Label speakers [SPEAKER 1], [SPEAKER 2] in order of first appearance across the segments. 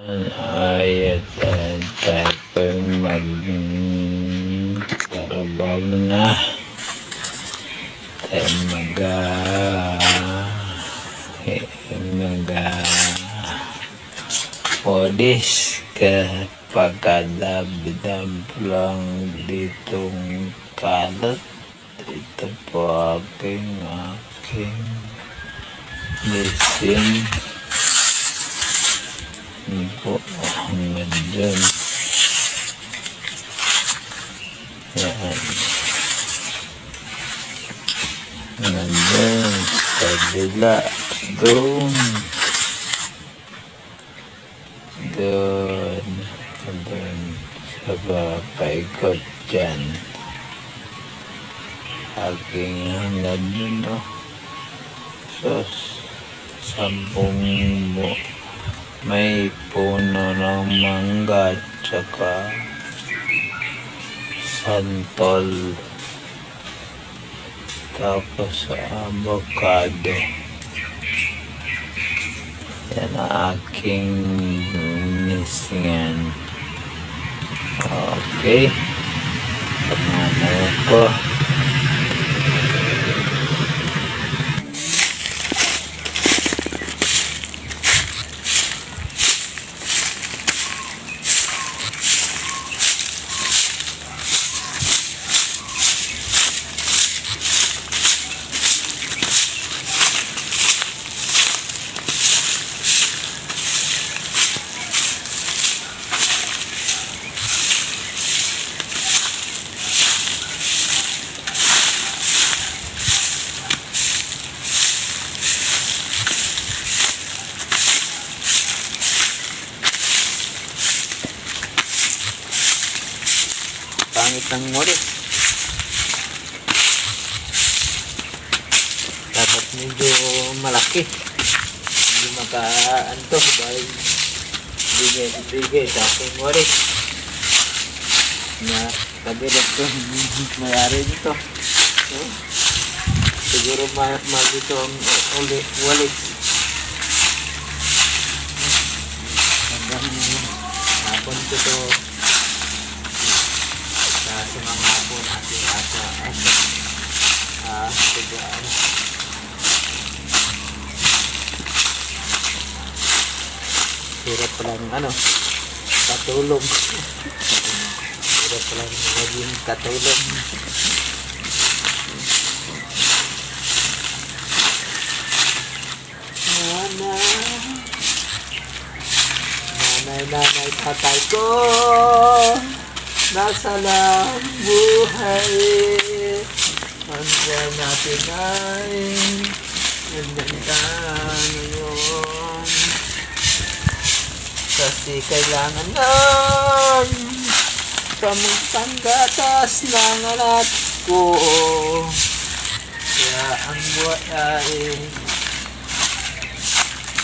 [SPEAKER 1] Ay, tayo po mag-trabaho na. Tayo modis kapagkadab-dab lang ditong kalat. Ito po aking lisin. Po hanggang dyan. Yan. Hanggang dyan. Sa bila. Doon. Doon. Doon. Sa paikot dyan. Aking hanggang dyan, no? So, 10 mo. May puno ng mangga at saka santol, tapos avocado. Yan ang aking nisingan. Okay, pagmamaw ko. Pangit ng moris. Dapat medyo malaki. Hindi makaanto dahil bigay sa aking moris. Na kabilang ko mayari nito. So, siguro dito ang walit. Hanggang hapon ko to. Sa mga hapon ating tigaan. Hirap palang katulog. Hirap palang maging katulog. Nanay, tatay ko, nasa lang buhay. Hanggang natin ay naganda ngayon. Kasi kailangan ng pamuntang gatas ng alat ko. Kaya ang buhay ay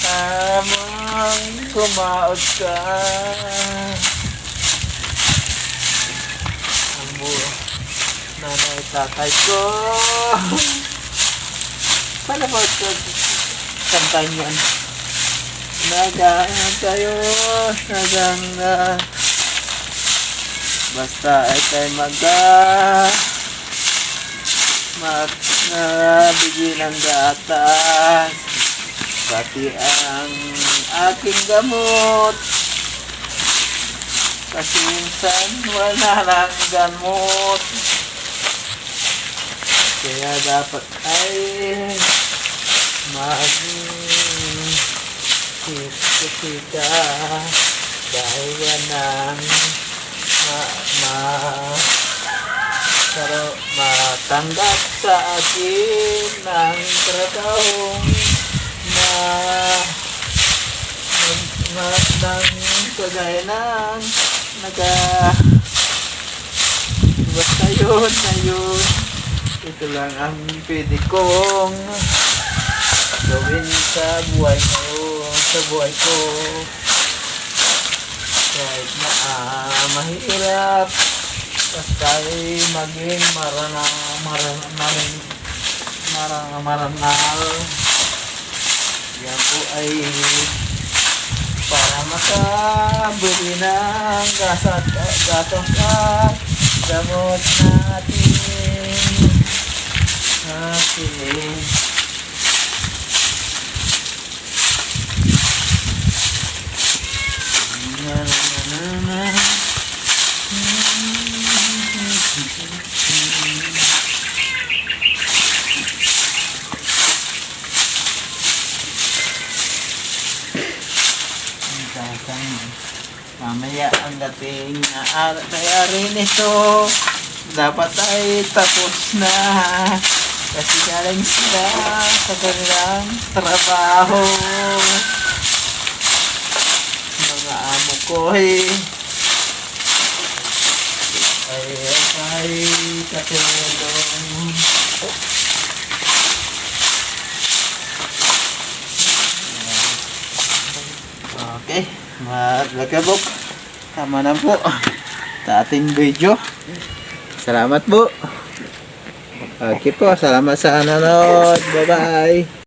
[SPEAKER 1] tamang kumaot ka. Nanay, tatay ko. Paano ba ito kantahin yan? Nagaan tayo. Nagang basta ay tayo magbigyan ng gatas. Pati ang aking gamot. Kasi minsan wala lang gamot. Kaya dapat ay mag-sika dahil yan ang matanggap sa akin ng trabahong ng kagaya ng basta yun na yun. Ito lang ang pwede kong gawin sa buhay ko. Kahit na mahirap, basta ay maging marangal. Yan po ay para makabili ng gasat gatos at gamot natin. Okay. Na, na, na, na. Mamaya ang dating na ari nito dapat ay tapos na kasi galing sila sa kanilang trabaho. Mga amo ko ay katulong. Okay, magkabok. Tama na po sa ating video. Salamat po. Okay po, salamat sa nanonood. Bye-bye.